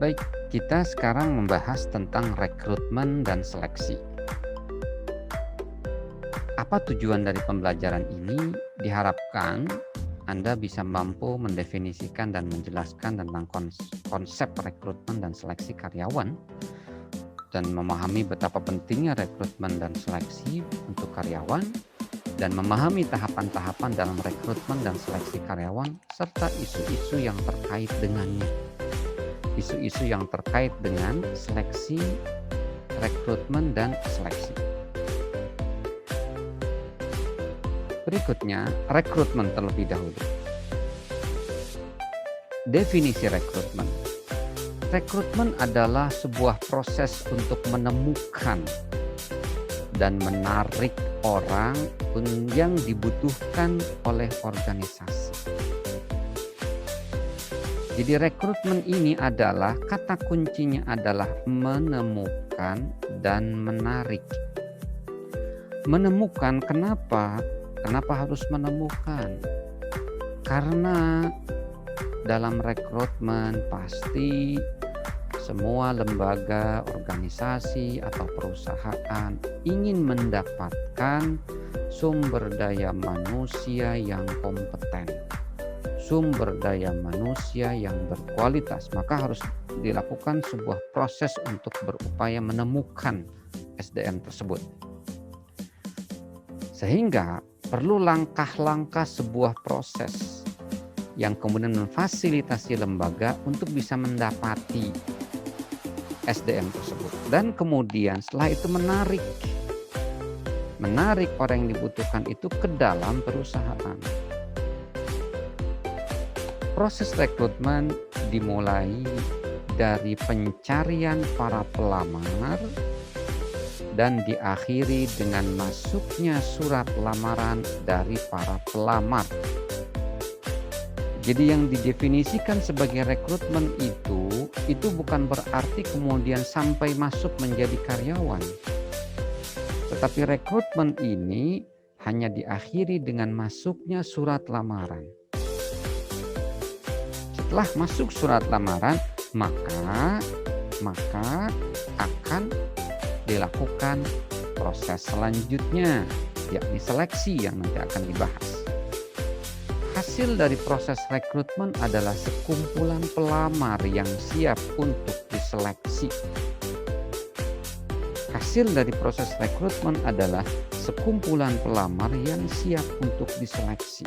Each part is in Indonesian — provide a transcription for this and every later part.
Baik, kita sekarang membahas tentang rekrutmen dan seleksi. Apa tujuan dari pembelajaran ini? Diharapkan Anda bisa mampu mendefinisikan dan menjelaskan tentang konsep rekrutmen dan seleksi karyawan dan memahami betapa pentingnya rekrutmen dan seleksi untuk karyawan dan memahami tahapan-tahapan dalam rekrutmen dan seleksi karyawan serta isu-isu yang terkait dengannya. Isu-isu yang terkait dengan seleksi, rekrutmen, dan seleksi. Berikutnya, rekrutmen terlebih dahulu. Definisi rekrutmen. Rekrutmen adalah sebuah proses untuk menemukan dan menarik orang yang dibutuhkan oleh organisasi. Jadi rekrutmen ini adalah kata kuncinya adalah menemukan dan menarik. Menemukan kenapa? Kenapa harus menemukan? Karena dalam rekrutmen pasti semua lembaga, organisasi atau perusahaan ingin mendapatkan sumber daya manusia yang kompeten. Sumber daya manusia yang berkualitas, maka harus dilakukan sebuah proses untuk berupaya menemukan SDM tersebut. Sehingga perlu langkah-langkah sebuah proses yang kemudian memfasilitasi lembaga untuk bisa mendapati SDM tersebut. Dan kemudian setelah itu menarik orang yang dibutuhkan itu ke dalam perusahaan. Proses rekrutmen dimulai dari pencarian para pelamar dan diakhiri dengan masuknya surat lamaran dari para pelamar. Jadi yang didefinisikan sebagai rekrutmen itu bukan berarti kemudian sampai masuk menjadi karyawan. Tetapi rekrutmen ini hanya diakhiri dengan masuknya surat lamaran. Setelah masuk surat lamaran, maka akan dilakukan proses selanjutnya, yakni seleksi yang nanti akan dibahas. Hasil dari proses rekrutmen adalah sekumpulan pelamar yang siap untuk diseleksi. Hasil dari proses rekrutmen adalah sekumpulan pelamar yang siap untuk diseleksi.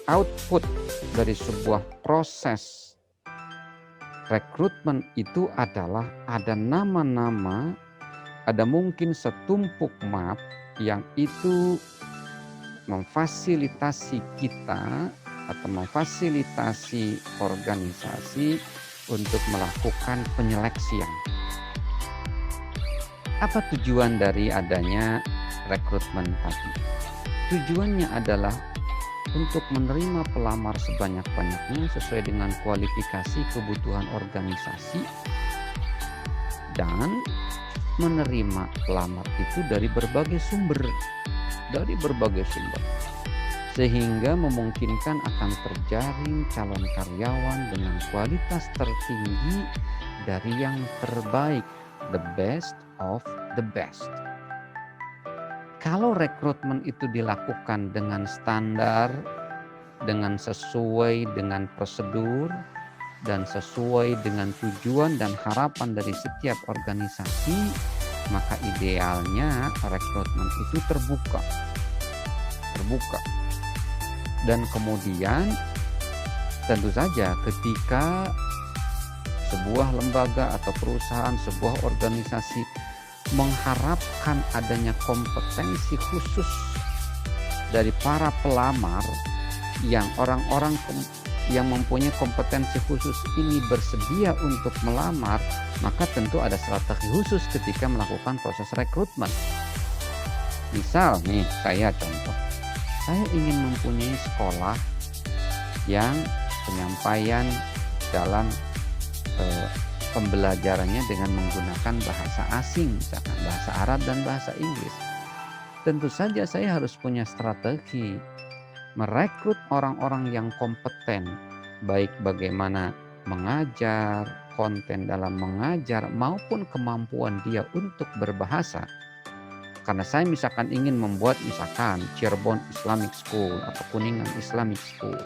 Output dari sebuah proses rekrutmen itu adalah ada nama-nama, ada mungkin setumpuk map yang itu memfasilitasi kita atau memfasilitasi organisasi untuk melakukan penyeleksian. Apa tujuan dari adanya rekrutmen tadi? Tujuannya adalah untuk menerima pelamar sebanyak-banyaknya sesuai dengan kualifikasi kebutuhan organisasi dan menerima pelamar itu dari berbagai sumber sehingga memungkinkan akan terjaring calon karyawan dengan kualitas tertinggi dari yang terbaik, the best of the best. Kalau rekrutmen itu dilakukan dengan standar, dengan sesuai dengan prosedur, dan sesuai dengan tujuan dan harapan dari setiap organisasi, maka idealnya rekrutmen itu terbuka. Dan kemudian tentu saja ketika sebuah lembaga atau perusahaan, sebuah organisasi mengharapkan adanya kompetensi khusus dari para pelamar yang orang-orang yang mempunyai kompetensi khusus ini bersedia untuk melamar, maka tentu ada strategi khusus ketika melakukan proses rekrutmen. Misal nih, saya ingin mempunyai sekolah yang penyampaian dalam pembelajarannya dengan menggunakan bahasa asing, misalkan bahasa Arab dan bahasa Inggris. Tentu saja saya harus punya strategi merekrut orang-orang yang kompeten, baik bagaimana mengajar, konten dalam mengajar maupun kemampuan dia untuk berbahasa. Karena saya misalkan ingin membuat misalkan Cirebon Islamic School atau Kuningan Islamic School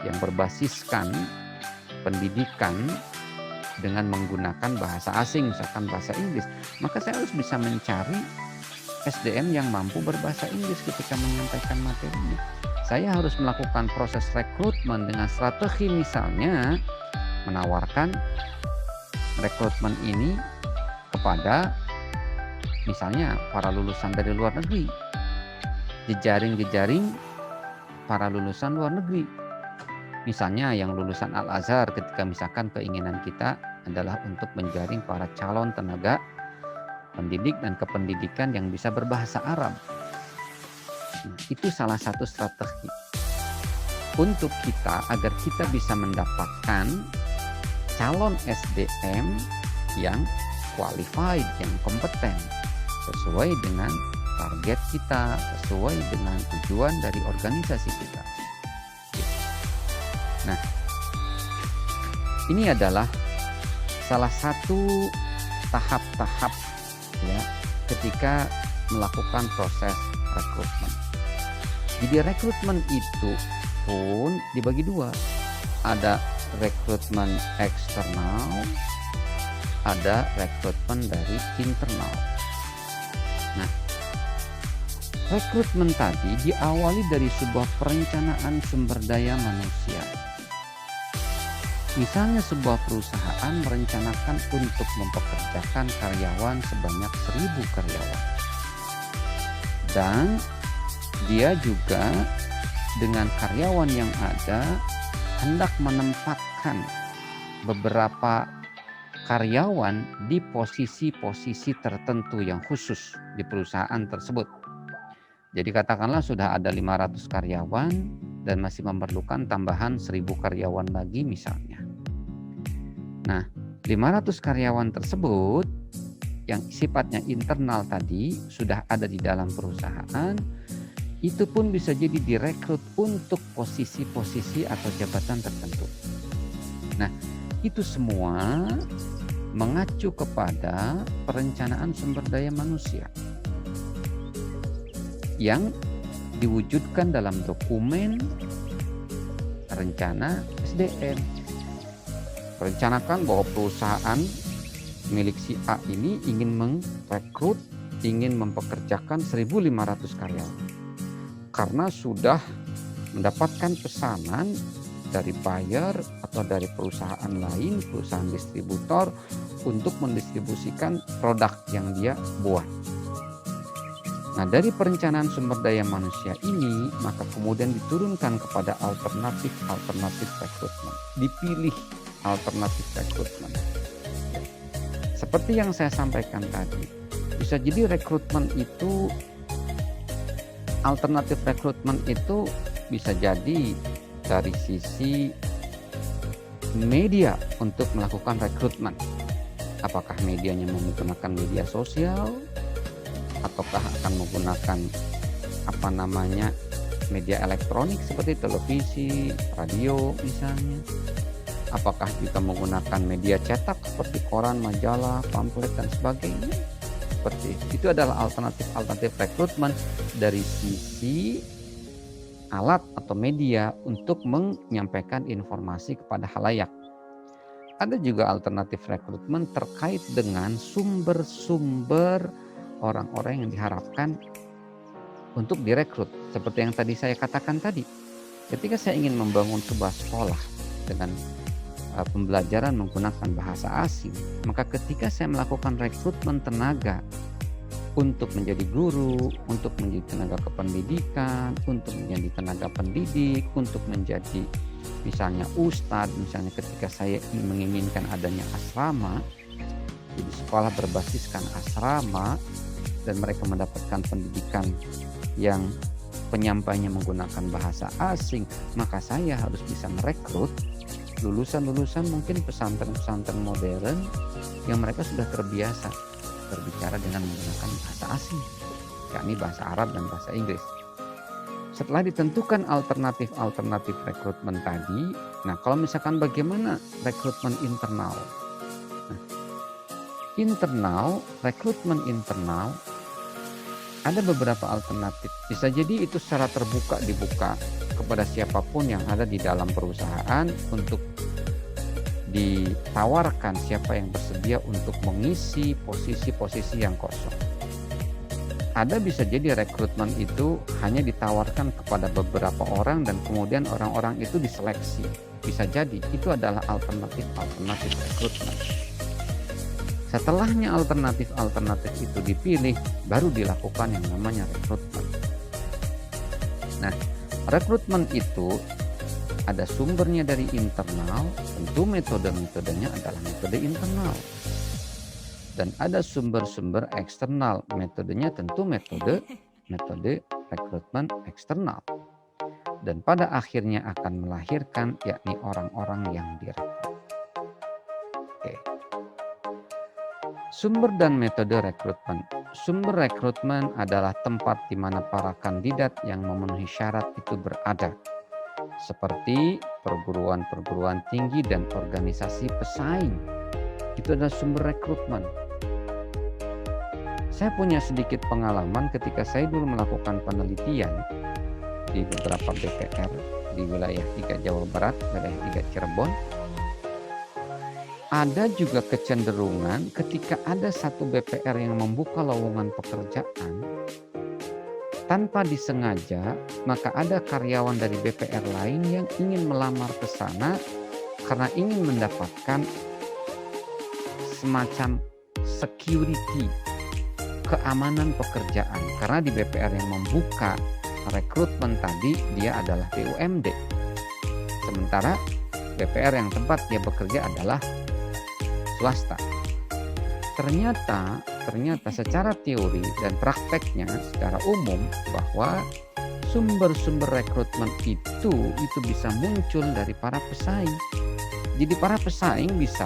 yang berbasiskan pendidikan dengan menggunakan bahasa asing, misalkan bahasa Inggris, maka saya harus bisa mencari SDM yang mampu berbahasa Inggris ketika menyampaikan materinya. Saya harus melakukan proses rekrutmen dengan strategi, misalnya menawarkan rekrutmen ini kepada misalnya para lulusan dari luar negeri, jejaring para lulusan luar negeri. Misalnya yang lulusan Al-Azhar, ketika misalkan keinginan kita adalah untuk menjaring para calon tenaga pendidik dan kependidikan yang bisa berbahasa Arab. Nah, itu salah satu strategi untuk kita agar kita bisa mendapatkan calon SDM yang qualified, yang kompeten, sesuai dengan target kita, sesuai dengan tujuan dari organisasi kita. Nah, ini adalah salah satu tahap-tahap ya ketika melakukan proses rekrutmen. Jadi rekrutmen itu pun dibagi dua. Ada rekrutmen eksternal, ada rekrutmen dari internal. Nah, rekrutmen tadi diawali dari sebuah perencanaan sumber daya manusia. Misalnya sebuah perusahaan merencanakan untuk mempekerjakan karyawan sebanyak 1.000 karyawan. Dan dia juga dengan karyawan yang ada hendak menempatkan beberapa karyawan di posisi-posisi tertentu yang khusus di perusahaan tersebut. Jadi katakanlah sudah ada 500 karyawan dan masih memerlukan tambahan 1.000 karyawan lagi misalnya. Nah, 500 karyawan tersebut yang sifatnya internal tadi sudah ada di dalam perusahaan, itu pun bisa jadi direkrut untuk posisi-posisi atau jabatan tertentu. Nah, itu semua mengacu kepada perencanaan sumber daya manusia yang diwujudkan dalam dokumen rencana SDM. Rencanakan bahwa perusahaan milik si A ini ingin merekrut, ingin mempekerjakan 1.500 karyawan. Karena sudah mendapatkan pesanan dari buyer atau dari perusahaan lain, perusahaan distributor untuk mendistribusikan produk yang dia buat. Nah, dari perencanaan sumber daya manusia ini, maka kemudian diturunkan kepada alternatif rekrutmen. Dipilih alternatif rekrutmen. Seperti yang saya sampaikan tadi, bisa jadi rekrutmen itu, alternatif rekrutmen itu bisa jadi dari sisi media untuk melakukan rekrutmen. Apakah medianya menggunakan media sosial, ataukah akan menggunakan media elektronik seperti televisi, radio misalnya. Apakah juga menggunakan media cetak seperti koran, majalah, pamflet dan sebagainya. Seperti itu adalah alternatif rekrutmen dari sisi alat atau media untuk menyampaikan informasi kepada khalayak. Ada juga alternatif rekrutmen terkait dengan sumber-sumber orang-orang yang diharapkan untuk direkrut. Seperti yang tadi saya katakan tadi, ketika saya ingin membangun sebuah sekolah dengan pembelajaran menggunakan bahasa asing, maka ketika saya melakukan rekrutmen tenaga untuk menjadi guru, untuk menjadi tenaga kependidikan, untuk menjadi tenaga pendidik, untuk menjadi misalnya ustadz, misalnya ketika saya menginginkan adanya asrama, jadi sekolah berbasiskan asrama dan mereka mendapatkan pendidikan yang penyampainya menggunakan bahasa asing, maka saya harus bisa merekrut lulusan-lulusan mungkin pesantren-pesantren modern yang mereka sudah terbiasa berbicara dengan menggunakan bahasa asing, yakni bahasa Arab dan bahasa Inggris. Setelah ditentukan alternatif rekrutmen tadi, nah kalau misalkan bagaimana rekrutmen internal? Nah, rekrutmen internal ada beberapa alternatif. Bisa jadi itu secara terbuka dibuka kepada siapapun yang ada di dalam perusahaan untuk ditawarkan siapa yang bersedia untuk mengisi posisi-posisi yang kosong. Ada bisa jadi rekrutmen itu hanya ditawarkan kepada beberapa orang dan kemudian orang-orang itu diseleksi. Bisa jadi itu adalah alternatif rekrutmen. Setelahnya alternatif itu dipilih, baru dilakukan yang namanya rekrutmen. Nah, rekrutmen itu ada sumbernya dari internal, tentu metodenya adalah metode internal. Dan ada sumber-sumber eksternal, metodenya tentu metode rekrutmen eksternal. Dan pada akhirnya akan melahirkan yakni orang-orang yang direkrut. Oke. Sumber dan metode rekrutmen. Sumber rekrutmen adalah tempat di mana para kandidat yang memenuhi syarat itu berada. Seperti perguruan-perguruan tinggi dan organisasi pesaing. Itu adalah sumber rekrutmen. Saya punya sedikit pengalaman ketika saya dulu melakukan penelitian di beberapa BPR di wilayah 3 Jawa Barat, wilayah 3 Cirebon. Ada juga kecenderungan ketika ada satu BPR yang membuka lowongan pekerjaan, tanpa disengaja, maka ada karyawan dari BPR lain yang ingin melamar ke sana karena ingin mendapatkan semacam security, keamanan pekerjaan. Karena di BPR yang membuka rekrutmen tadi dia adalah BUMD. Sementara BPR yang tempat dia bekerja adalah swasta. Ternyata secara teori dan prakteknya secara umum bahwa sumber-sumber rekrutmen itu bisa muncul dari para pesaing. Jadi para pesaing bisa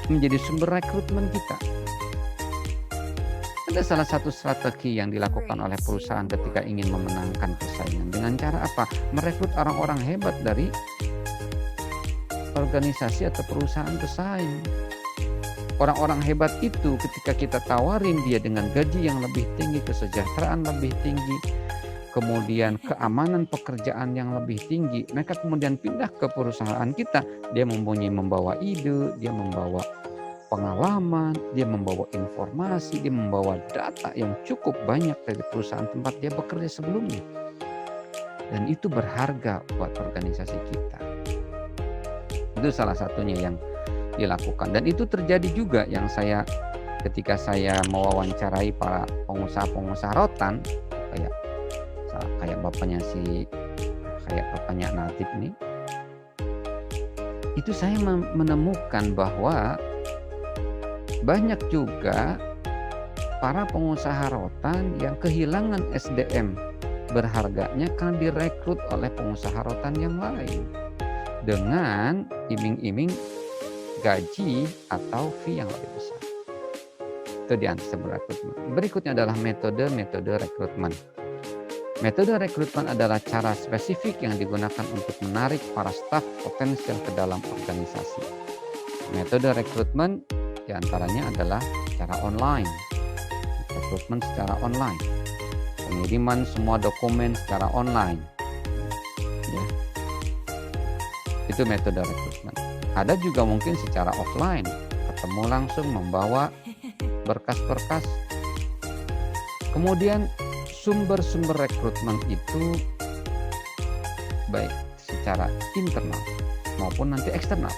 menjadi sumber rekrutmen kita. Ada salah satu strategi yang dilakukan oleh perusahaan ketika ingin memenangkan persaingan. Dengan cara apa? Merekrut orang-orang hebat dari organisasi atau perusahaan pesaing. Orang-orang hebat itu ketika kita tawarin dia dengan gaji yang lebih tinggi, kesejahteraan lebih tinggi, kemudian keamanan pekerjaan yang lebih tinggi, mereka kemudian pindah ke perusahaan kita. Dia membawa ide, dia membawa pengalaman, dia membawa informasi, dia membawa data yang cukup banyak dari perusahaan tempat dia bekerja sebelumnya. Dan itu berharga buat organisasi kita. Itu salah satunya yang dilakukan. Dan itu terjadi juga yang ketika saya mewawancarai para pengusaha-pengusaha rotan, kayak bapaknya Natif nih, itu saya menemukan bahwa banyak juga para pengusaha rotan yang kehilangan SDM berharganya karena direkrut oleh pengusaha rotan yang lain dengan iming-iming gaji atau fee yang lebih besar. Itu disebut rekrutmen. Berikutnya adalah metode rekrutmen. Metode rekrutmen adalah cara spesifik yang digunakan untuk menarik para staf potensial ke dalam organisasi. Metode rekrutmen diantaranya adalah secara online, rekrutmen secara online, pengiriman semua dokumen secara online, ya. Itu metode rekrutmen. Ada juga mungkin secara offline, ketemu langsung membawa berkas-berkas. Kemudian sumber-sumber rekrutmen itu baik secara internal maupun nanti eksternal.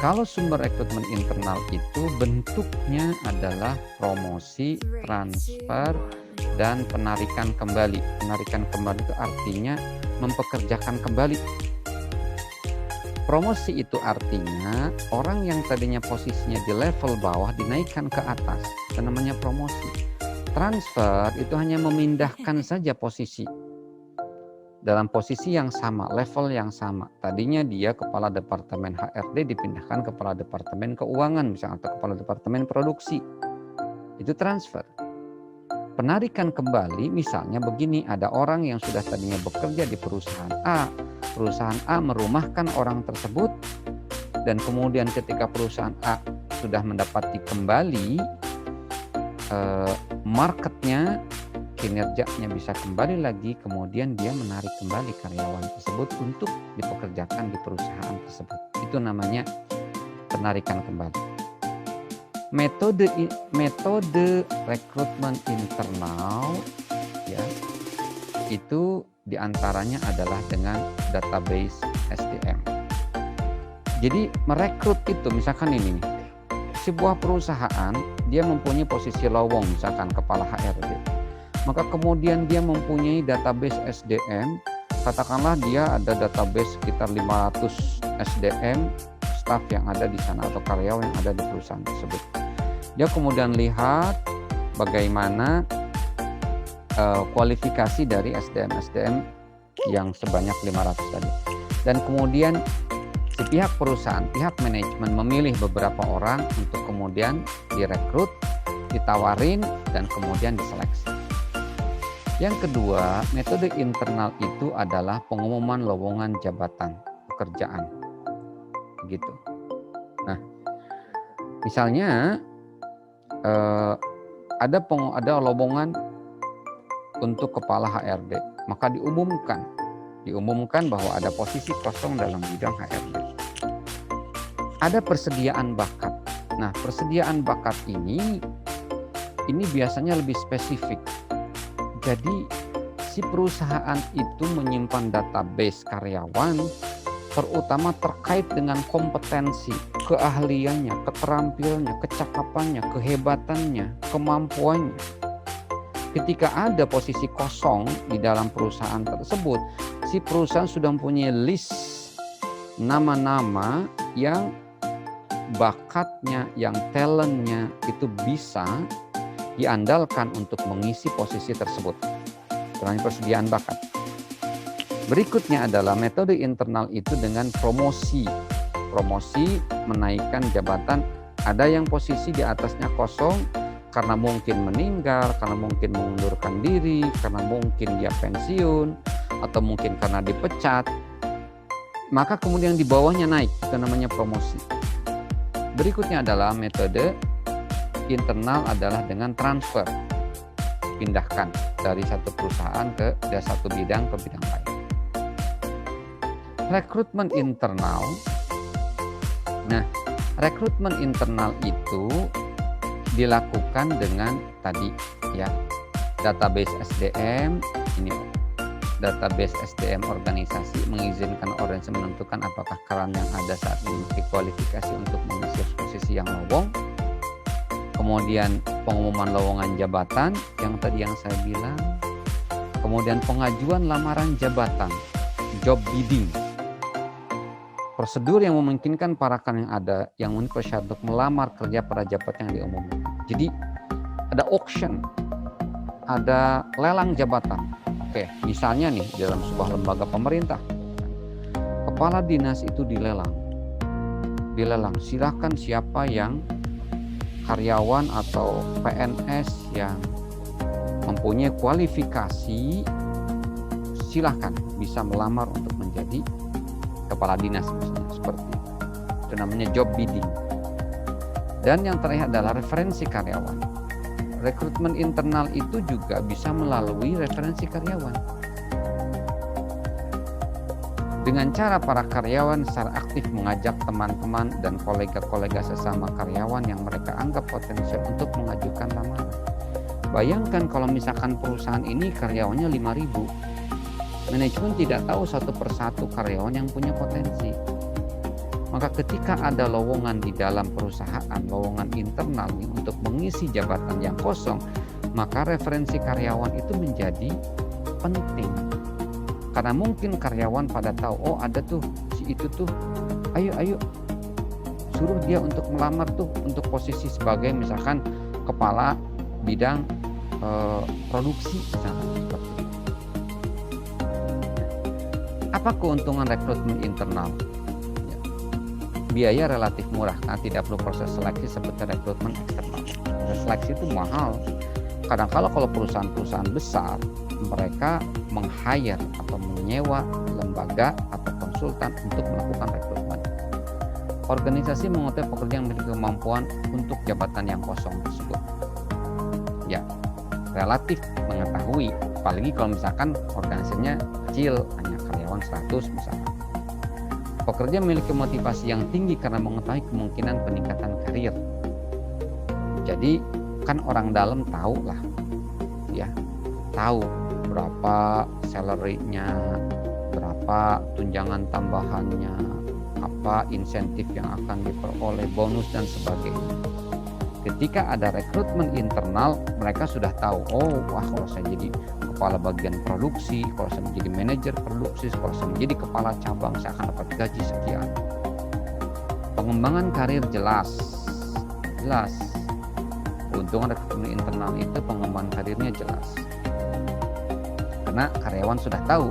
Kalau sumber rekrutmen internal itu bentuknya adalah promosi, transfer, dan penarikan kembali. Penarikan kembali itu artinya mempekerjakan kembali. Promosi itu artinya orang yang tadinya posisinya di level bawah dinaikkan ke atas. Itu namanya promosi. Transfer itu hanya memindahkan saja posisi. Dalam posisi yang sama, level yang sama. Tadinya dia kepala departemen HRD dipindahkan kepala departemen keuangan misalnya, atau kepala departemen produksi. Itu transfer. penarikan kembali misalnya begini, ada orang yang sudah tadinya bekerja di perusahaan A merumahkan orang tersebut, dan kemudian ketika perusahaan A sudah mendapati kembali marketnya, kinerjanya bisa kembali lagi, kemudian dia menarik kembali karyawan tersebut untuk dipekerjakan di perusahaan tersebut. Itu namanya penarikan kembali. Metode rekrutmen internal ya, itu diantaranya adalah dengan database SDM. Jadi merekrut itu misalkan ini nih, sebuah perusahaan dia mempunyai posisi lowong misalkan kepala HRD, maka kemudian dia mempunyai database SDM, katakanlah dia ada database sekitar 500 SDM staff yang ada di sana atau karyawan yang ada di perusahaan tersebut. Dia kemudian lihat bagaimana kualifikasi dari SDM yang sebanyak 500 tadi. Dan kemudian si pihak perusahaan, pihak manajemen memilih beberapa orang untuk kemudian direkrut, ditawarin, dan kemudian diseleksi. Yang kedua, metode internal itu adalah pengumuman lowongan jabatan pekerjaan. Begitu. Nah, misalnya ada lowongan untuk kepala HRD, maka diumumkan bahwa ada posisi kosong dalam bidang HRD. Ada persediaan bakat. Nah, persediaan bakat ini biasanya lebih spesifik. Jadi si perusahaan itu menyimpan database karyawan terutama terkait dengan kompetensi, keahliannya, keterampilannya, kecakapannya, kehebatannya, kemampuannya. Ketika ada posisi kosong di dalam perusahaan tersebut, si perusahaan sudah mempunyai list nama-nama yang bakatnya, yang talentnya itu bisa diandalkan untuk mengisi posisi tersebut. Namanya persediaan bakat. Berikutnya adalah metode internal itu dengan promosi. Promosi menaikkan jabatan. Ada yang posisi di atasnya kosong karena mungkin meninggal, karena mungkin mengundurkan diri, karena mungkin dia pensiun, atau mungkin karena dipecat. Maka kemudian di bawahnya naik, itu namanya promosi. Berikutnya adalah metode internal adalah dengan transfer. Pindahkan dari satu perusahaan ke satu bidang ke bidang lain. Rekrutmen internal. Nah, rekrutmen internal itu dilakukan dengan tadi ya, database SDM. Ini database SDM organisasi mengizinkan organisasi menentukan apakah karyawan yang ada saat ini memiliki kualifikasi untuk mengisi posisi yang lowong. Kemudian pengumuman lowongan jabatan yang tadi yang saya bilang. Kemudian pengajuan lamaran jabatan, job bidding. Prosedur yang memungkinkan para karyawan yang ada yang memiliki syarat untuk melamar kerja pada jabatan yang diumumkan. Jadi ada auction, ada lelang jabatan. Oke, misalnya nih dalam sebuah lembaga pemerintah, kepala dinas itu dilelang. Silakan siapa yang karyawan atau PNS yang mempunyai kualifikasi, silahkan bisa melamar untuk menjadi kepala dinas misalnya, seperti itu namanya job bidding. Dan yang terakhir adalah referensi karyawan. Rekrutmen internal itu juga bisa melalui referensi karyawan. Dengan cara para karyawan secara aktif mengajak teman-teman dan kolega-kolega sesama karyawan yang mereka anggap potensial untuk mengajukan lamaran. Bayangkan kalau misalkan perusahaan ini karyawannya 5.000. Manajemen tidak tahu satu persatu karyawan yang punya potensi. Maka ketika ada lowongan di dalam perusahaan, lowongan internal untuk mengisi jabatan yang kosong, maka referensi karyawan itu menjadi penting. Karena mungkin karyawan pada tahu, oh ada tuh si itu tuh, ayo suruh dia untuk melamar tuh untuk posisi sebagai misalkan kepala bidang produksi misalkan seperti itu. Apa keuntungan rekrutmen internal? Biaya relatif murah karena tidak perlu proses seleksi seperti rekrutmen eksternal. Proses seleksi itu mahal. Kadang-kala kalau perusahaan-perusahaan besar, mereka meng-hire atau menyewa lembaga atau konsultan untuk melakukan rekrutmen. Organisasi mengutip pekerja yang memiliki kemampuan untuk jabatan yang kosong tersebut. Ya, relatif mengetahui, apalagi kalau misalkan organisasinya kecil, hanya karyawan 100 misalkan. Pekerja memiliki motivasi yang tinggi karena mengetahui kemungkinan peningkatan karir. Jadi kan orang dalam tahu lah, ya, tahu berapa salary-nya, berapa tunjangan tambahannya, apa insentif yang akan diperoleh, bonus dan sebagainya. Ketika ada rekrutmen internal, mereka sudah tahu, oh wah kalau saya jadi kepala bagian produksi, kalau saya menjadi manajer produksi, kalau saya menjadi kepala cabang, saya akan dapat gaji sekian. Pengembangan karir jelas. Keuntungan rekrutmen internal itu pengembangan karirnya jelas. Karena karyawan sudah tahu,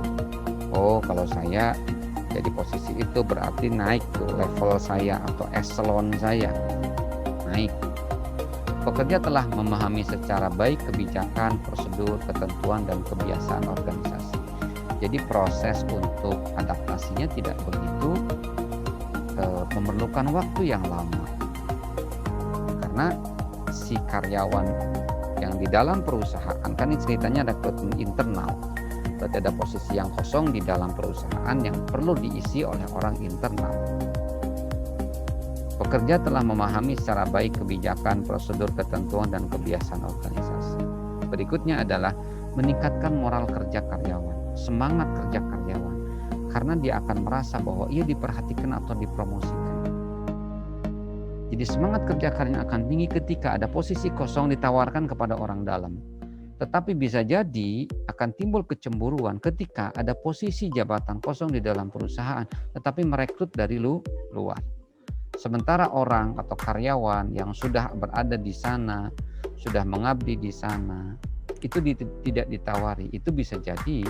oh kalau saya jadi posisi itu berarti naik tuh level saya atau eselon saya naik. Pekerja telah memahami secara baik kebijakan, prosedur, ketentuan, dan kebiasaan organisasi. Jadi proses untuk adaptasinya tidak begitu memerlukan waktu yang lama. Karena si karyawan yang di dalam perusahaan, kan ini ceritanya rekrutmen internal. Berarti ada posisi yang kosong di dalam perusahaan yang perlu diisi oleh orang internal. Pekerja telah memahami secara baik kebijakan, prosedur, ketentuan, dan kebiasaan organisasi. Berikutnya adalah meningkatkan moral kerja karyawan, semangat kerja karyawan, karena dia akan merasa bahwa ia diperhatikan atau dipromosikan. Jadi semangat kerja karyawan akan tinggi ketika ada posisi kosong ditawarkan kepada orang dalam. Tetapi bisa jadi akan timbul kecemburuan ketika ada posisi jabatan kosong di dalam perusahaan, tetapi merekrut dari luar. Sementara orang atau karyawan yang sudah berada di sana, sudah mengabdi di sana, itu tidak ditawari. Itu bisa jadi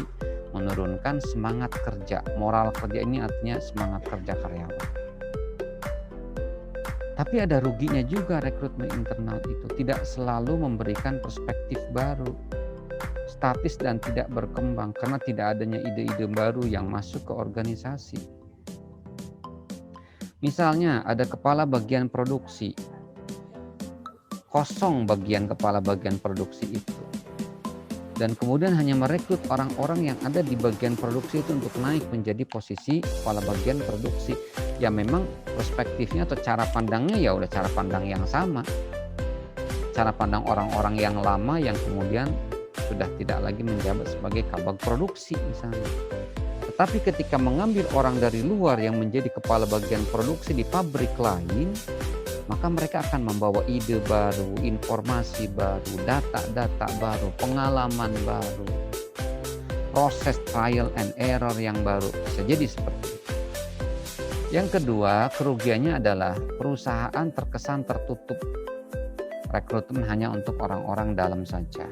menurunkan semangat kerja. Moral kerja ini artinya semangat kerja karyawan. Tapi ada ruginya juga rekrutmen internal itu. Tidak selalu memberikan perspektif baru, statis dan tidak berkembang karena tidak adanya ide-ide baru yang masuk ke organisasi. Misalnya ada kepala bagian produksi, kosong bagian kepala bagian produksi itu. Dan kemudian hanya merekrut orang-orang yang ada di bagian produksi itu untuk naik menjadi posisi kepala bagian produksi. Ya memang perspektifnya atau cara pandangnya ya udah cara pandang yang sama. Cara pandang orang-orang yang lama yang kemudian sudah tidak lagi menjabat sebagai kabag produksi misalnya. Tetapi ketika mengambil orang dari luar yang menjadi kepala bagian produksi di pabrik lain, maka mereka akan membawa ide baru, informasi baru, data-data baru, pengalaman baru, proses trial and error yang baru. Bisa jadi seperti itu. Yang kedua, kerugiannya adalah perusahaan terkesan tertutup. Rekrutmen hanya untuk orang-orang dalam saja.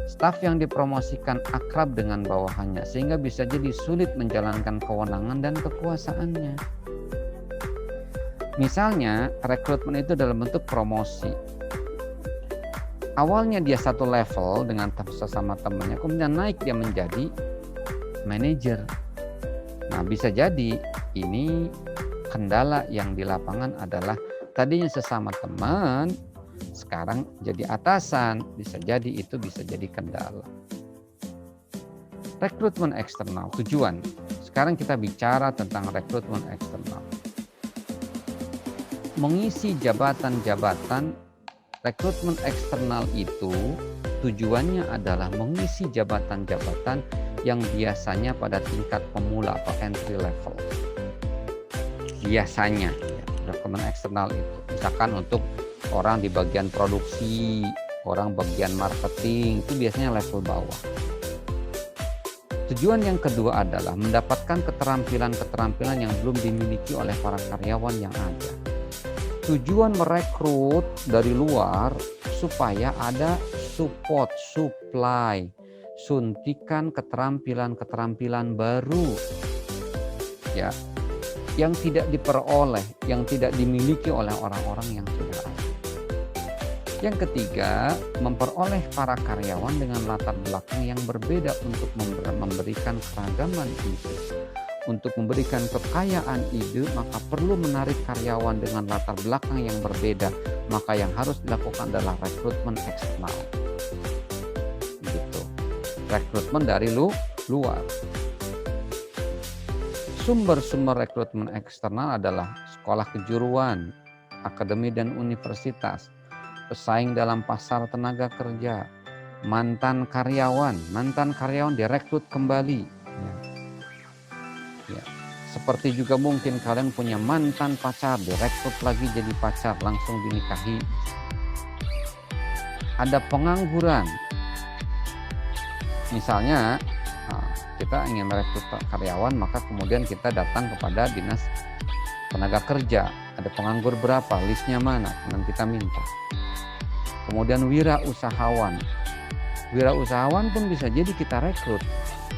Staf yang dipromosikan akrab dengan bawahannya sehingga bisa jadi sulit menjalankan kewenangan dan kekuasaannya. Misalnya, rekrutmen itu dalam bentuk promosi. Awalnya dia satu level dengan sesama temannya, kemudian naik dia menjadi manajer. Nah, bisa jadi ini kendala yang di lapangan adalah tadinya sesama teman, sekarang jadi atasan. Bisa jadi itu bisa jadi kendala. Rekrutmen eksternal, tujuan. Sekarang kita bicara tentang rekrutmen eksternal. Mengisi jabatan-jabatan, rekrutmen eksternal itu tujuannya adalah mengisi jabatan-jabatan yang biasanya pada tingkat pemula atau entry level. Biasanya rekrutmen eksternal itu misalkan untuk orang di bagian produksi, orang bagian marketing, itu biasanya level bawah. Tujuan yang kedua adalah mendapatkan keterampilan-keterampilan yang belum dimiliki oleh para karyawan yang ada. Tujuan merekrut dari luar supaya ada supply, suntikan keterampilan-keterampilan baru. Ya, yang tidak diperoleh, yang tidak dimiliki oleh orang-orang yang sudah ada. Yang ketiga, memperoleh para karyawan dengan latar belakang yang berbeda untuk memberikan keragaman ide. Untuk memberikan kekayaan ide, maka perlu menarik karyawan dengan latar belakang yang berbeda. Maka yang harus dilakukan adalah rekrutmen eksternal. Gitu. Rekrutmen dari luar. Sumber-sumber rekrutmen eksternal adalah sekolah kejuruan, akademi dan universitas, pesaing dalam pasar tenaga kerja, mantan karyawan direkrut kembali. Ya. Seperti juga mungkin kalian punya mantan pacar, direkrut lagi jadi pacar, langsung dinikahi. Ada pengangguran. Misalnya, kita ingin merekrut karyawan, maka kemudian kita datang kepada dinas tenaga kerja. Ada penganggur berapa, listnya mana, dan kita minta. Kemudian wirausahawan. Wirausahawan pun bisa jadi kita rekrut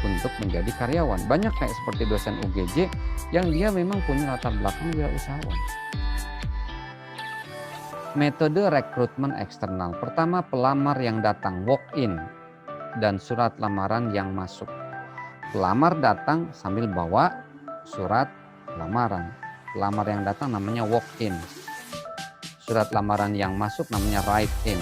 untuk menjadi karyawan. Banyak kayak seperti dosen UGJ yang dia memang punya latar belakang wirausahawan. Metode rekrutmen eksternal. Pertama, pelamar yang datang, walk-in, dan surat lamaran yang masuk. Pelamar datang sambil bawa surat lamaran. Pelamar yang datang namanya walk-in. Surat lamaran yang masuk namanya write-in.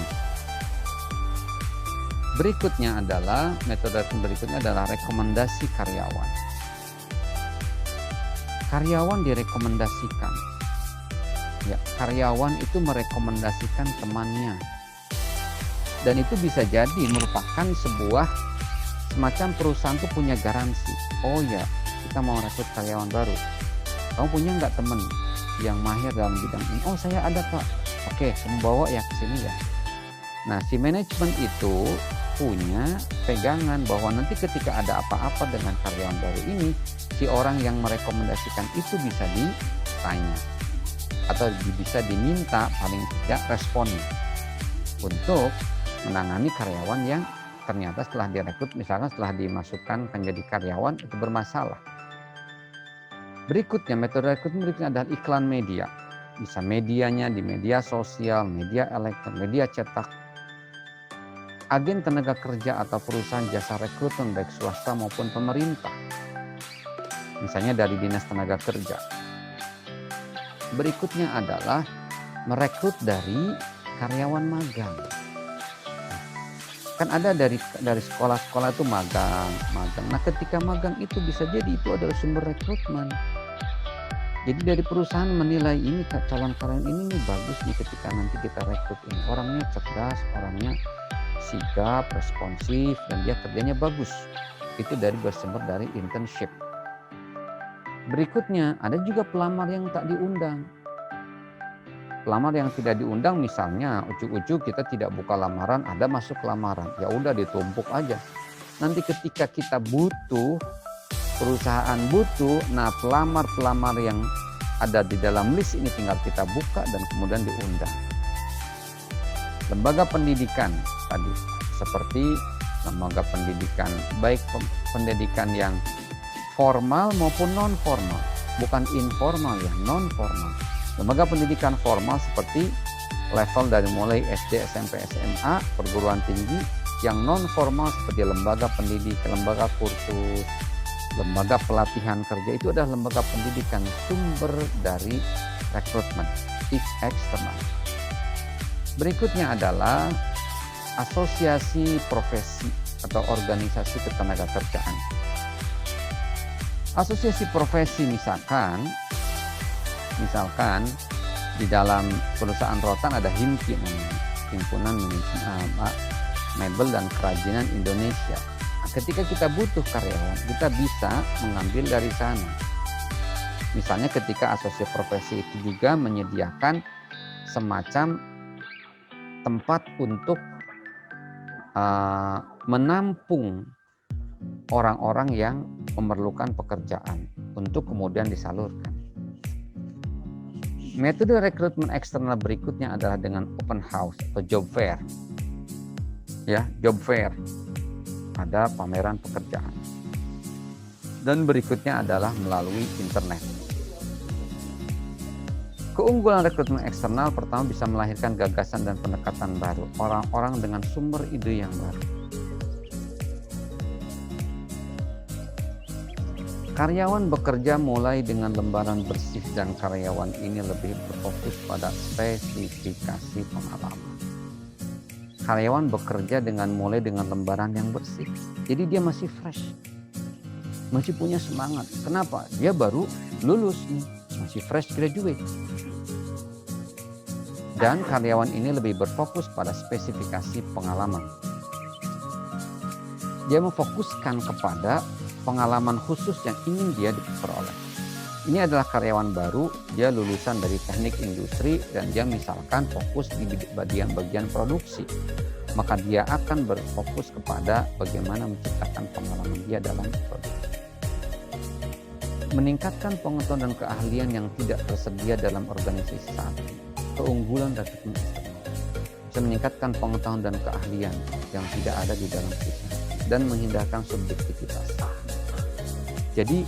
Berikutnya adalah, metode berikutnya adalah rekomendasi karyawan. Karyawan direkomendasikan. Ya, karyawan itu merekomendasikan temannya. Dan itu bisa jadi merupakan sebuah semacam perusahaan itu punya garansi. Oh ya, kita mau rekrut karyawan baru. Kamu punya nggak teman yang mahir dalam bidang ini? Oh, saya ada, Pak. Oke, kamu bawa ya ke sini ya. Nah, si manajemen itu punya pegangan bahwa nanti ketika ada apa-apa dengan karyawan baru ini, si orang yang merekomendasikan itu bisa ditanya atau bisa diminta paling tidak responnya untuk menangani karyawan yang ternyata setelah direkrut, misalkan setelah dimasukkan menjadi karyawan itu bermasalah. Berikutnya, metode rekrutmen berikutnya adalah iklan media. Bisa medianya di media sosial, media elektronik, media cetak. Agen tenaga kerja atau perusahaan jasa rekrutmen baik swasta maupun pemerintah. Misalnya dari Dinas Tenaga Kerja. Berikutnya adalah merekrut dari karyawan magang. Kan ada dari sekolah-sekolah itu magang. Nah, ketika magang itu bisa jadi itu adalah sumber rekrutmen. Jadi dari perusahaan menilai ini calon karyawan ini nih bagus nih ketika nanti kita rekrut ini. Orangnya cerdas, orangnya sigap, responsif, dan dia kerjanya bagus. Itu bersumber dari internship. Berikutnya ada juga pelamar yang tak diundang. Pelamar yang tidak diundang, misalnya ujuk-ujuk kita tidak buka lamaran, ada masuk lamaran, ya udah ditumpuk aja. Nanti ketika kita butuh, perusahaan butuh, nah pelamar-pelamar yang ada di dalam list ini tinggal kita buka dan kemudian diundang. Lembaga pendidikan tadi, seperti lembaga pendidikan, baik pendidikan yang formal maupun non formal, bukan informal ya, non formal. Lembaga pendidikan formal seperti level dari mulai SD, SMP, SMA, perguruan tinggi. Yang non formal seperti lembaga pendidikan, lembaga kursus, lembaga pelatihan kerja, itu adalah lembaga pendidikan sumber dari rekrutmen eksternal. Berikutnya adalah asosiasi profesi atau organisasi ketenagakerjaan. Asosiasi profesi misalkan di dalam perusahaan rotan ada HIMKI namanya, Himpunan Mebel dan Kerajinan Indonesia. Nah, ketika kita butuh karyawan, kita bisa mengambil dari sana. Misalnya ketika asosiasi profesi itu juga menyediakan semacam tempat untuk menampung orang-orang yang memerlukan pekerjaan untuk kemudian disalurkan. Metode rekrutmen eksternal berikutnya adalah dengan open house atau job fair. Ya, job fair. Ada pameran pekerjaan. Dan berikutnya adalah melalui internet. Keunggulan rekrutmen eksternal pertama bisa melahirkan gagasan dan pendekatan baru, orang-orang dengan sumber ide yang baru. Karyawan bekerja mulai dengan lembaran bersih dan karyawan ini lebih berfokus pada spesifikasi pengalaman. Karyawan bekerja mulai dengan lembaran yang bersih, jadi dia masih fresh, masih punya semangat. Kenapa? Dia baru lulus nih, masih fresh graduate. Dan karyawan ini lebih berfokus pada spesifikasi pengalaman. Dia memfokuskan kepada pengalaman khusus yang ingin dia diperoleh. Ini adalah karyawan baru, dia lulusan dari teknik industri dan dia misalkan fokus di bagian produksi. Maka dia akan berfokus kepada bagaimana menciptakan pengalaman dia dalam produksi. Meningkatkan pengetahuan dan keahlian yang tidak tersedia dalam organisasi saat ini. Keunggulan rekrutmen eksternal bisa meningkatkan pengetahuan dan keahlian yang tidak ada di dalam perusahaan dan menghindarkan subjektivitas. Jadi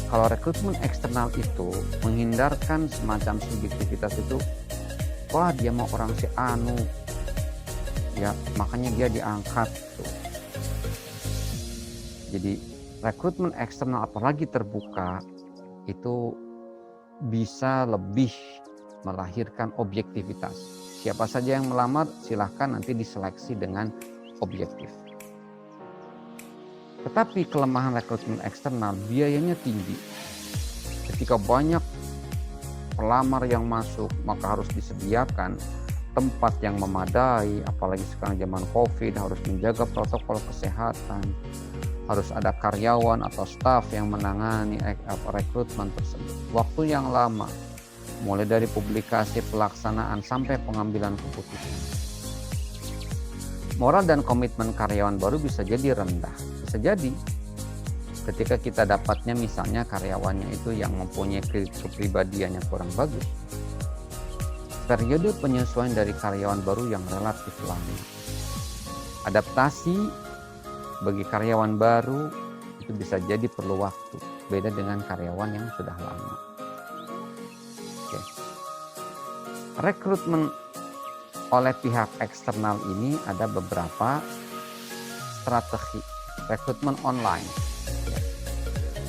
kalau rekrutmen eksternal itu menghindarkan semacam subjektivitas itu, wah dia mau orang si anu, ya makanya dia diangkat tuh. Jadi rekrutmen eksternal apalagi terbuka itu bisa lebih melahirkan objektivitas. Siapa saja yang melamar silahkan nanti diseleksi dengan objektif. Tetapi kelemahan rekrutmen eksternal biayanya tinggi. Ketika banyak pelamar yang masuk, maka harus disediakan tempat yang memadai, apalagi sekarang zaman COVID harus menjaga protokol kesehatan, harus ada karyawan atau staf yang menangani rekrutmen tersebut. Waktu yang lama, mulai dari publikasi, pelaksanaan, sampai pengambilan keputusan. Moral dan komitmen karyawan baru bisa jadi rendah. Bisa jadi ketika kita dapatnya misalnya karyawannya itu yang mempunyai kepribadian yang kurang bagus. Periode penyesuaian dari karyawan baru yang relatif lama. Adaptasi bagi karyawan baru itu bisa jadi perlu waktu. Beda dengan karyawan yang sudah lama. Oke. Rekrutmen oleh pihak eksternal ini ada beberapa strategi. Rekrutmen online.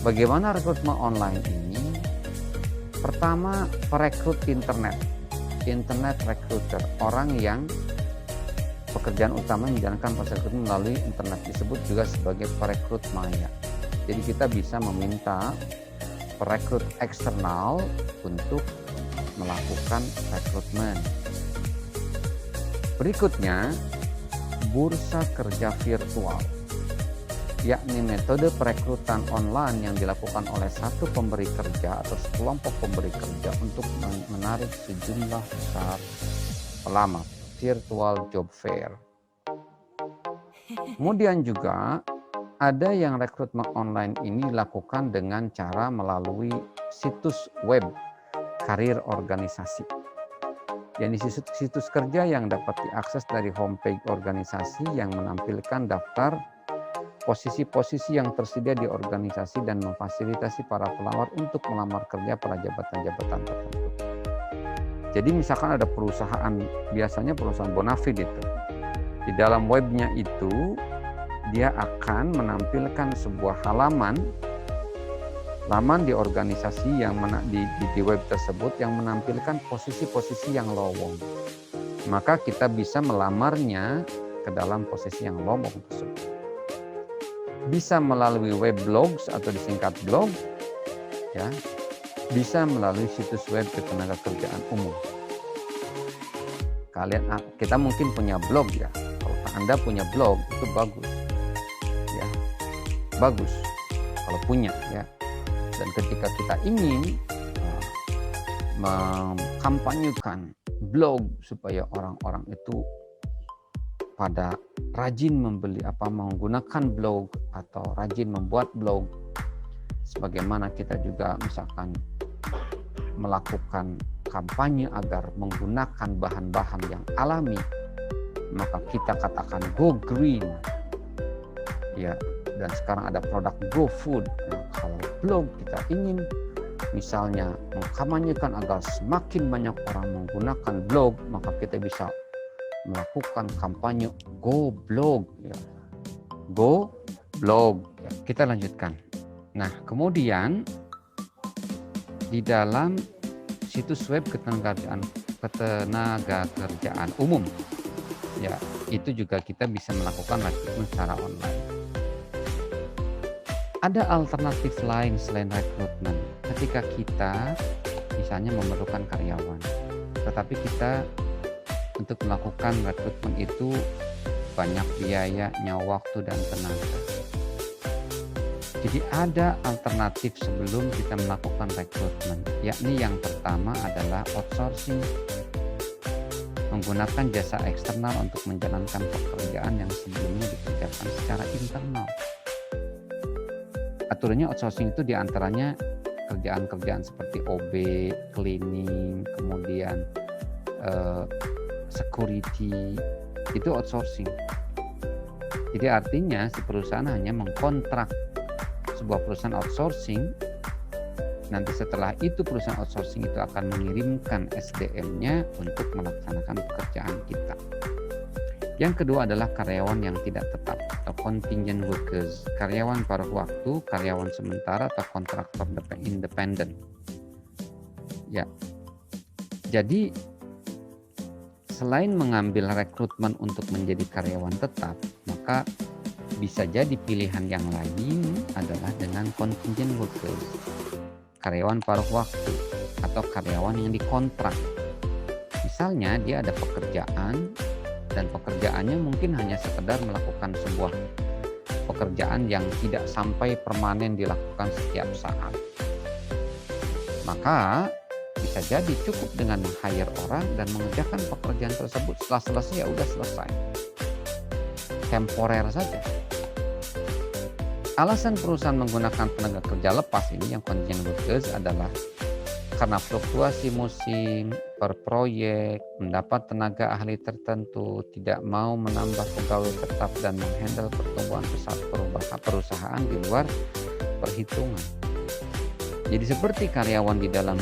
Bagaimana rekrutmen online ini? Pertama, perekrut internet recruiter, orang yang pekerjaan utama menjalankan proses rekrutmen melalui internet, disebut juga sebagai perekrut maya. Jadi kita bisa meminta perekrut eksternal untuk melakukan rekrutmen. Berikutnya, bursa kerja virtual, yakni metode perekrutan online yang dilakukan oleh satu pemberi kerja atau sekelompok pemberi kerja untuk menarik sejumlah besar pelamar, virtual job fair. Kemudian juga ada yang rekrutmen online ini dilakukan dengan cara melalui situs web karir organisasi. Dan di situs kerja yang dapat diakses dari homepage organisasi yang menampilkan daftar posisi-posisi yang tersedia di organisasi dan memfasilitasi para pelamar untuk melamar kerja pada jabatan-jabatan tertentu. Jadi misalkan ada perusahaan, biasanya perusahaan bonafide itu. Di dalam webnya itu, dia akan menampilkan sebuah halaman di organisasi yang di web tersebut yang menampilkan posisi-posisi yang lowong. Maka kita bisa melamarnya ke dalam posisi yang lowong tersebut. Bisa melalui web blogs atau disingkat blog, ya, bisa melalui situs web ketenagakerjaan umum. Kita mungkin punya blog ya. Kalau Anda punya blog itu bagus, ya, bagus kalau punya ya. Dan ketika kita ingin mengkampanyekan blog supaya orang-orang itu pada rajin menggunakan blog atau rajin membuat blog, sebagaimana kita juga misalkan melakukan kampanye agar menggunakan bahan-bahan yang alami, maka kita katakan go green, ya. Dan sekarang ada produk go food. Nah, kalau blog kita ingin misalnya mengkampanyekan agar semakin banyak orang menggunakan blog, maka kita bisa melakukan kampanye Go Blog, ya. Go Blog. Ya, kita lanjutkan. Nah, kemudian di dalam situs web ketenaga kerjaan umum, ya, itu juga kita bisa melakukan rekrutmen secara online. Ada alternatif lain selain rekrutmen. Ketika kita misalnya memerlukan karyawan, tetapi kita untuk melakukan rekrutmen itu banyak biayanya, waktu dan tenaga. Jadi ada alternatif sebelum kita melakukan rekrutmen, yakni yang pertama adalah outsourcing. Menggunakan jasa eksternal untuk menjalankan pekerjaan yang sebelumnya dikerjakan secara internal. Aturannya outsourcing itu diantaranya kerjaan-kerjaan seperti OB, cleaning, kemudian security, itu outsourcing. Jadi artinya si perusahaan hanya mengkontrak sebuah perusahaan outsourcing. Nanti setelah itu perusahaan outsourcing itu akan mengirimkan SDM-nya untuk melaksanakan pekerjaan kita. Yang kedua adalah karyawan yang tidak tetap atau contingent workers, karyawan paruh waktu, karyawan sementara atau kontraktor independen. Ya. Jadi selain mengambil rekrutmen untuk menjadi karyawan tetap, maka bisa jadi pilihan yang lain adalah dengan contingent workers, karyawan paruh waktu atau karyawan yang dikontrak. Misalnya dia ada pekerjaan dan pekerjaannya mungkin hanya sekedar melakukan sebuah pekerjaan yang tidak sampai permanen dilakukan setiap saat. Maka bisa jadi cukup dengan meng-hire orang dan mengerjakan pekerjaan tersebut, setelah selesai ya udah selesai. Temporer saja. Alasan perusahaan menggunakan tenaga kerja lepas ini yang contingent workers adalah karena fluktuasi musim per proyek, mendapat tenaga ahli tertentu, tidak mau menambah pegawai tetap dan menghandle pertumbuhan pesat perusahaan di luar perhitungan. Jadi seperti karyawan di dalam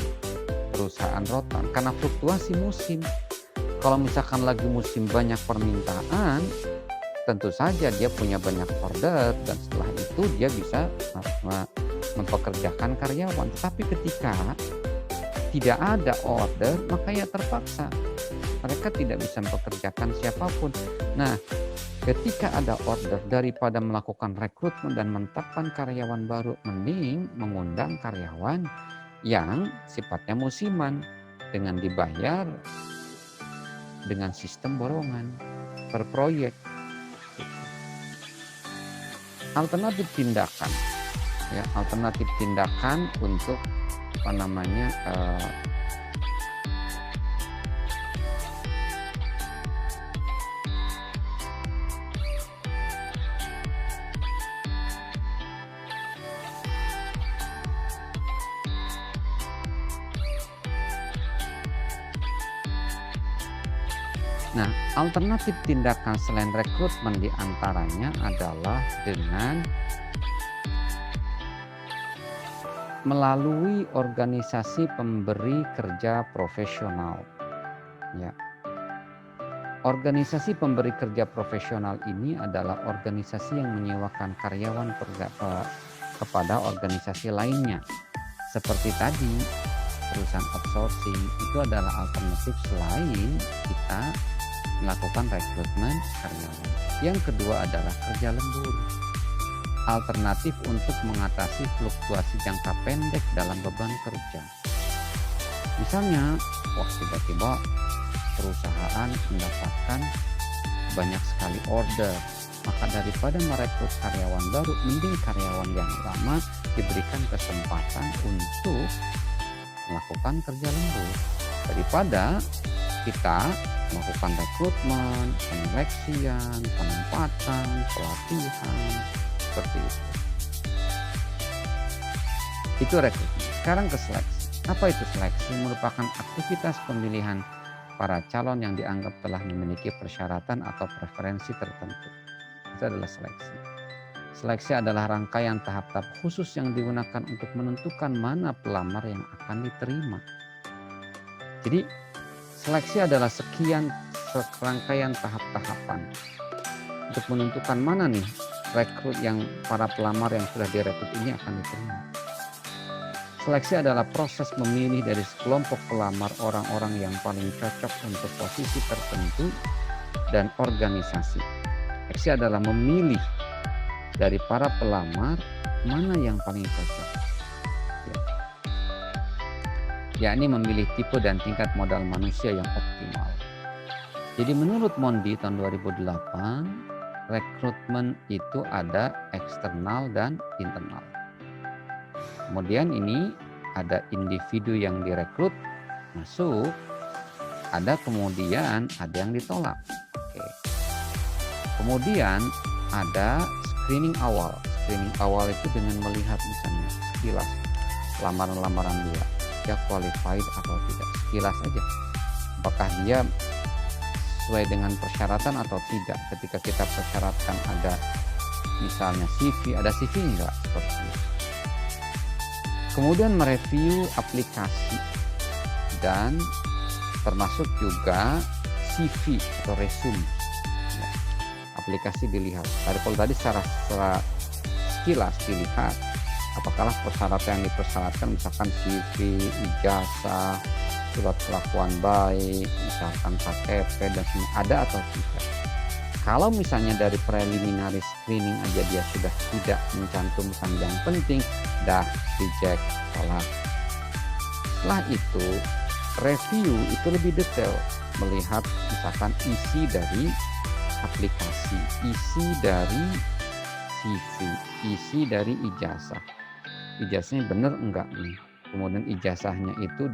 perusahaan rotan, karena fluktuasi musim. Kalau misalkan lagi musim banyak permintaan, tentu saja dia punya banyak order dan setelah itu dia bisa mempekerjakan karyawan. Tetapi ketika tidak ada order, maka ya terpaksa mereka tidak bisa mempekerjakan siapapun. Nah, ketika ada order, daripada melakukan rekrutmen dan menetapkan karyawan baru, mending mengundang karyawan yang sifatnya musiman dengan dibayar dengan sistem borongan per proyek. Alternatif tindakan, ya, alternatif tindakan untuk Nah, alternatif tindakan selain rekrutmen diantaranya adalah dengan melalui organisasi pemberi kerja profesional. Ya. Organisasi pemberi kerja profesional ini adalah organisasi yang menyewakan karyawan kepada organisasi lainnya. Seperti tadi, perusahaan outsourcing itu adalah alternatif selain kita melakukan rekrutmen karyawan. Yang kedua adalah kerja lembur. Alternatif untuk mengatasi fluktuasi jangka pendek dalam beban kerja. Misalnya, tiba-tiba perusahaan mendapatkan banyak sekali order, maka daripada merekrut karyawan baru, mending karyawan yang lama diberikan kesempatan untuk melakukan kerja lembur daripada kita melakukan rekrutmen, penyeleksian, penempatan, pelatihan, seperti itu. Itu rekrutmen. Sekarang ke seleksi. Apa itu seleksi? Merupakan aktivitas pemilihan para calon yang dianggap telah memiliki persyaratan atau preferensi tertentu. Itu adalah seleksi. Seleksi adalah rangkaian tahap-tahap khusus yang digunakan untuk menentukan mana pelamar yang akan diterima. Jadi seleksi adalah sekian serangkaian tahap-tahapan untuk menentukan mana nih rekrut yang para pelamar yang sudah direkrut ini akan diterima. Seleksi adalah proses memilih dari sekelompok pelamar orang-orang yang paling cocok untuk posisi tertentu dan organisasi. Seleksi adalah memilih dari para pelamar mana yang paling cocok, yakni memilih tipe dan tingkat modal manusia yang optimal. Jadi menurut Mondi tahun 2008, rekrutmen itu ada eksternal dan internal. Kemudian ini ada individu yang direkrut masuk, kemudian ada yang ditolak. Oke. Kemudian ada screening awal. Screening awal itu dengan melihat misalnya sekilas lamaran-lamaran dia qualified atau tidak, sekilas aja. Apakah dia sesuai dengan persyaratan atau tidak. Ketika kita persyaratkan ada misalnya CV, ada CV enggak seperti itu. Kemudian mereview aplikasi dan termasuk juga CV atau resume. Aplikasi dilihat. Kalau tadi secara sekilas dilihat apakah persyaratan yang dipersyaratkan, misalkan CV, ijazah, surat kelakuan baik, misalkan KTP dan semua ada atau tidak. Kalau misalnya dari preliminary screening aja dia sudah tidak mencantumkan yang penting, dah reject, tolak. Setelah itu review itu lebih detail, melihat misalkan isi dari aplikasi, isi dari CV, isi dari ijazah. Ijazahnya benar enggak nih? Kemudian ijazahnya itu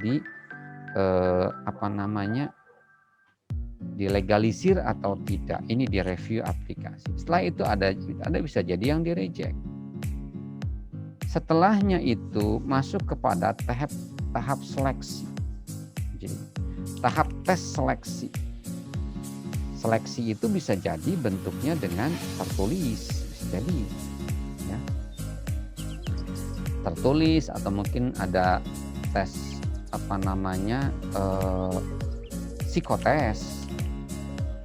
dilegalisir atau tidak. Ini di review aplikasi. Setelah itu ada bisa jadi yang di reject. Setelahnya itu masuk kepada tahap seleksi. Jadi tahap tes seleksi. Seleksi itu bisa jadi bentuknya dengan tertulis, bisa jadi ya. Tertulis atau mungkin ada tes psikotes.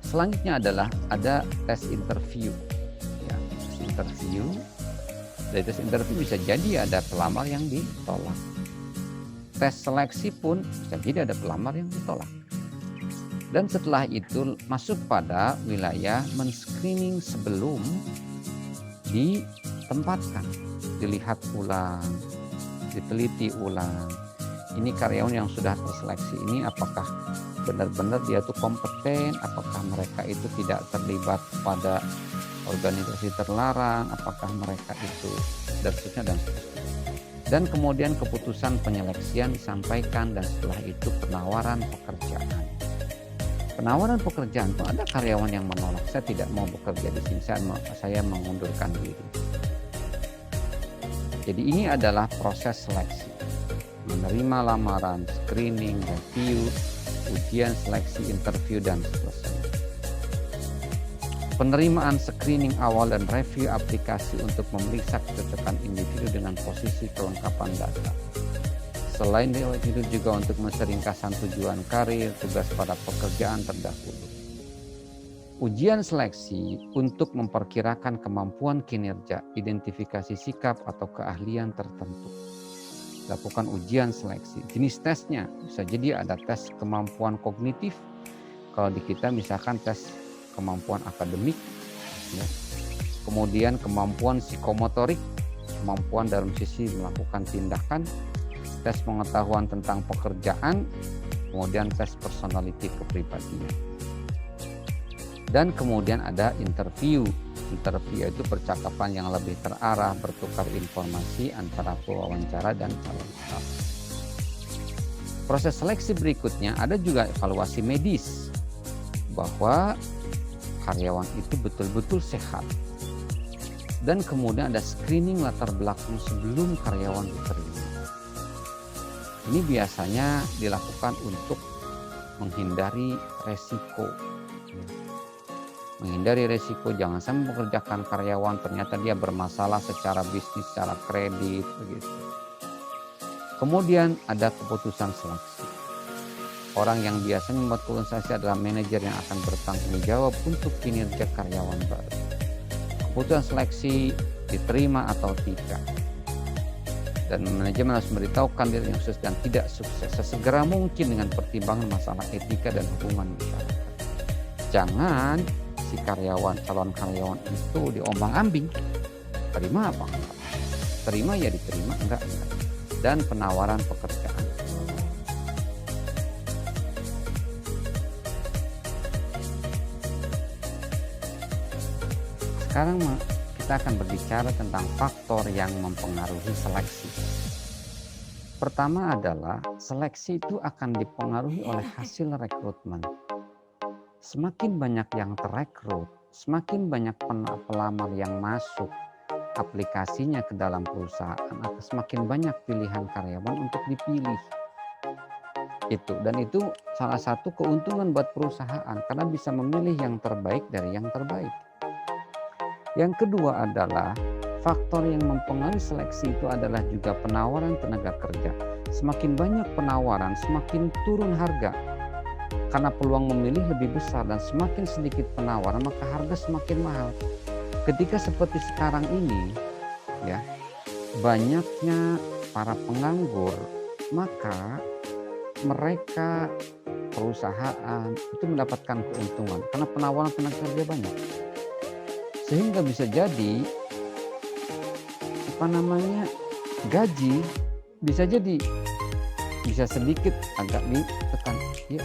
Selanjutnya adalah ada tes interview. Ya, tes interview. Dari tes interview bisa jadi ada pelamar yang ditolak. Tes seleksi pun bisa jadi ada pelamar yang ditolak. Dan setelah itu masuk pada wilayah men-screening sebelum ditempatkan, dilihat ulang, diteliti ulang. Ini karyawan yang sudah terseleksi ini apakah benar-benar dia tuh kompeten, apakah mereka itu tidak terlibat pada organisasi terlarang, apakah mereka itu dan seterusnya. Dan kemudian keputusan penyeleksian disampaikan dan setelah itu penawaran pekerjaan. Penawaran pekerjaan itu ada karyawan yang menolak, saya tidak mau bekerja di sini, saya mengundurkan diri. Jadi ini adalah proses seleksi. Menerima lamaran, screening, review, ujian seleksi, interview, dan seterusnya. Penerimaan screening awal dan review aplikasi untuk memeriksa kecocokan individu dengan posisi kelengkapan data. Selain itu juga untuk menseringkasan tujuan karir, tugas pada pekerjaan terdahulu. Ujian seleksi untuk memperkirakan kemampuan kinerja, identifikasi sikap atau keahlian tertentu. Lakukan ujian seleksi. Jenis tesnya bisa jadi ada tes kemampuan kognitif. Kalau di kita misalkan tes kemampuan akademik, ya. Kemudian kemampuan psikomotorik, kemampuan dalam sisi melakukan tindakan, tes pengetahuan tentang pekerjaan, kemudian tes personality kepribadian. Dan kemudian ada interview. Interview itu percakapan yang lebih terarah, bertukar informasi antara pewawancara dan calon staf. Proses seleksi berikutnya ada juga evaluasi medis, bahwa karyawan itu betul-betul sehat. Dan kemudian ada screening latar belakang sebelum karyawan diterima. Ini biasanya dilakukan untuk menghindari resiko. menghindari resiko, jangan sampai mengerjakan karyawan ternyata dia bermasalah secara bisnis, secara kredit begitu. Kemudian ada keputusan seleksi. Orang yang biasanya membuat keputusan seleksi adalah manajer yang akan bertanggung jawab untuk kinerja karyawan baru. Keputusan seleksi diterima atau tidak. Dan manajemen harus memberitahu kandidat yang sukses dan tidak sukses sesegera mungkin dengan pertimbangan masalah etika dan hubungan masyarakat. Jangan si calon karyawan itu diombang-ambing. Terima apa enggak? Terima ya diterima, enggak. Dan penawaran pekerjaan. Sekarang kita akan berbicara tentang faktor yang mempengaruhi seleksi. Pertama adalah seleksi itu akan dipengaruhi oleh hasil rekrutmen. Semakin banyak yang terekrut, semakin banyak pelamar yang masuk aplikasinya ke dalam perusahaan, akan semakin banyak pilihan karyawan untuk dipilih. Dan itu salah satu keuntungan buat perusahaan karena bisa memilih yang terbaik dari yang terbaik. Yang kedua adalah faktor yang mempengaruhi seleksi itu adalah juga penawaran tenaga kerja. Semakin banyak penawaran, semakin turun harga. Karena peluang memilih lebih besar dan semakin sedikit penawaran, maka harga semakin mahal. Ketika seperti sekarang ini, ya, banyaknya para penganggur, maka mereka perusahaan itu mendapatkan keuntungan karena penawaran tenaga kerja banyak. Sehingga bisa jadi gaji bisa sedikit agak ditekan. Ya,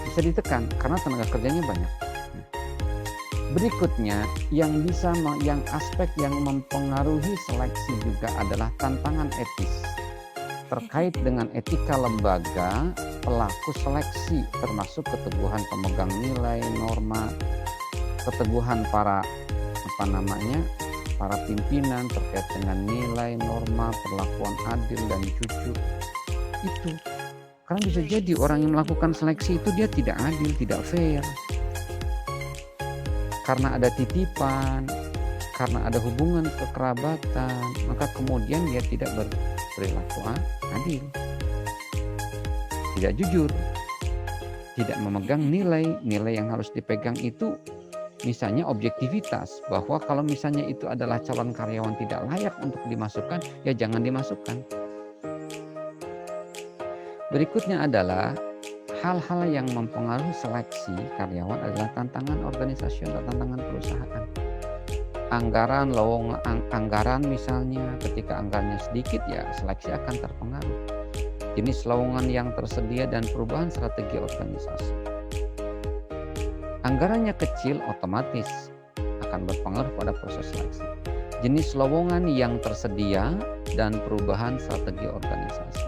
bisa ditekan karena tenaga kerjanya banyak. Berikutnya yang aspek yang mempengaruhi seleksi juga adalah tantangan etis terkait dengan etika lembaga pelaku seleksi, termasuk keteguhan pemegang nilai, norma, keteguhan para pimpinan terkait dengan nilai, norma, perlakuan adil dan jujur. Itu karena bisa jadi orang yang melakukan seleksi itu dia tidak adil, tidak fair. Karena ada titipan, karena ada hubungan kekerabatan, maka kemudian dia tidak berperilaku adil, tidak jujur, tidak memegang nilai yang harus dipegang itu. Misalnya objektivitas, bahwa kalau misalnya itu adalah calon karyawan tidak layak untuk dimasukkan, ya jangan dimasukkan. Berikutnya adalah hal-hal yang mempengaruhi seleksi karyawan adalah tantangan organisasional, tantangan perusahaan. Anggaran misalnya, ketika anggarannya sedikit ya seleksi akan terpengaruh. Jenis lowongan yang tersedia dan perubahan strategi organisasi. Anggarannya kecil otomatis akan berpengaruh pada proses seleksi. Jenis lowongan yang tersedia dan perubahan strategi organisasi.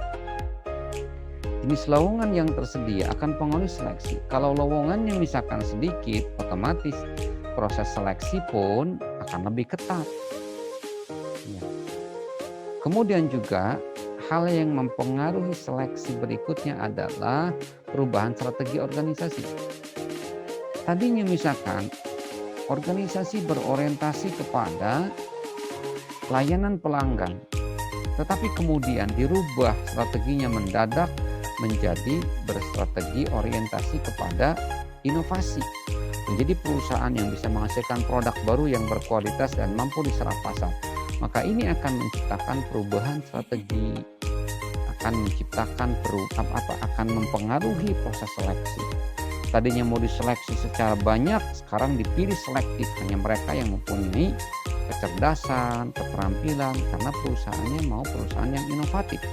Jenis lowongan yang tersedia akan pengaruhi seleksi. Kalau lowongannya misalkan sedikit, otomatis proses seleksi pun akan lebih ketat. Ya. Kemudian juga hal yang mempengaruhi seleksi berikutnya adalah perubahan strategi organisasi. Tadinya misalkan organisasi berorientasi kepada layanan pelanggan, tetapi kemudian dirubah strateginya mendadak menjadi berstrategi orientasi kepada inovasi, menjadi perusahaan yang bisa menghasilkan produk baru yang berkualitas dan mampu diserap pasar. Maka ini akan menciptakan perubahan strategi, akan mempengaruhi proses seleksi. Tadinya mau diseleksi secara banyak, sekarang dipilih selektif hanya mereka yang mempunyai kecerdasan, keterampilan, karena perusahaannya mau perusahaan yang inovatif.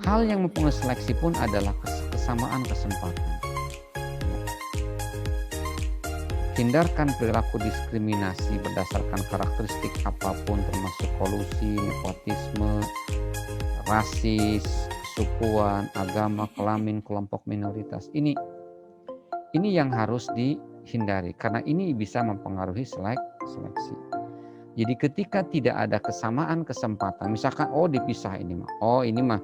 Hal yang mempengaruhi seleksi pun adalah kesamaan kesempatan. Hindarkan perilaku diskriminasi berdasarkan karakteristik apapun, termasuk kolusi, nepotisme, rasis, kesukuan, agama, kelamin, kelompok minoritas. Ini yang harus dihindari karena ini bisa mempengaruhi seleksi. Jadi ketika tidak ada kesamaan kesempatan, misalkan dipisah ini mah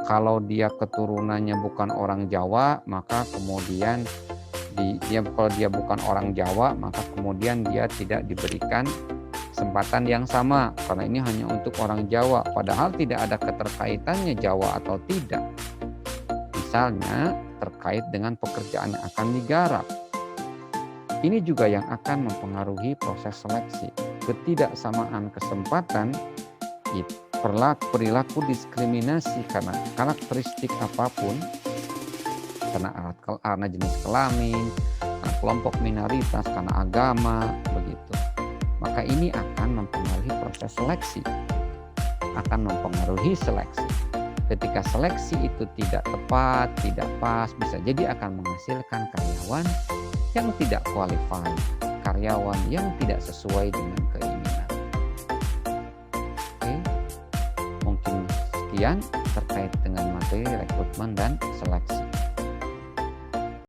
kalau dia keturunannya bukan orang Jawa, maka kemudian Kalau dia bukan orang Jawa, maka kemudian dia tidak diberikan kesempatan yang sama karena ini hanya untuk orang Jawa, padahal tidak ada keterkaitannya Jawa atau tidak. Misalnya terkait dengan pekerjaan yang akan digarap. Ini juga yang akan mempengaruhi proses seleksi. Ketidaksamaan kesempatan, perilaku diskriminasi karena karakteristik apapun, karena jenis kelamin, karena kelompok minoritas, karena agama, begitu. Maka ini akan mempengaruhi proses seleksi, akan mempengaruhi seleksi. Ketika seleksi itu tidak tepat, tidak pas, bisa jadi akan menghasilkan karyawan yang tidak qualified, karyawan yang tidak sesuai dengan keinginan. Oke, mungkin sekian terkait dengan materi rekrutmen dan seleksi.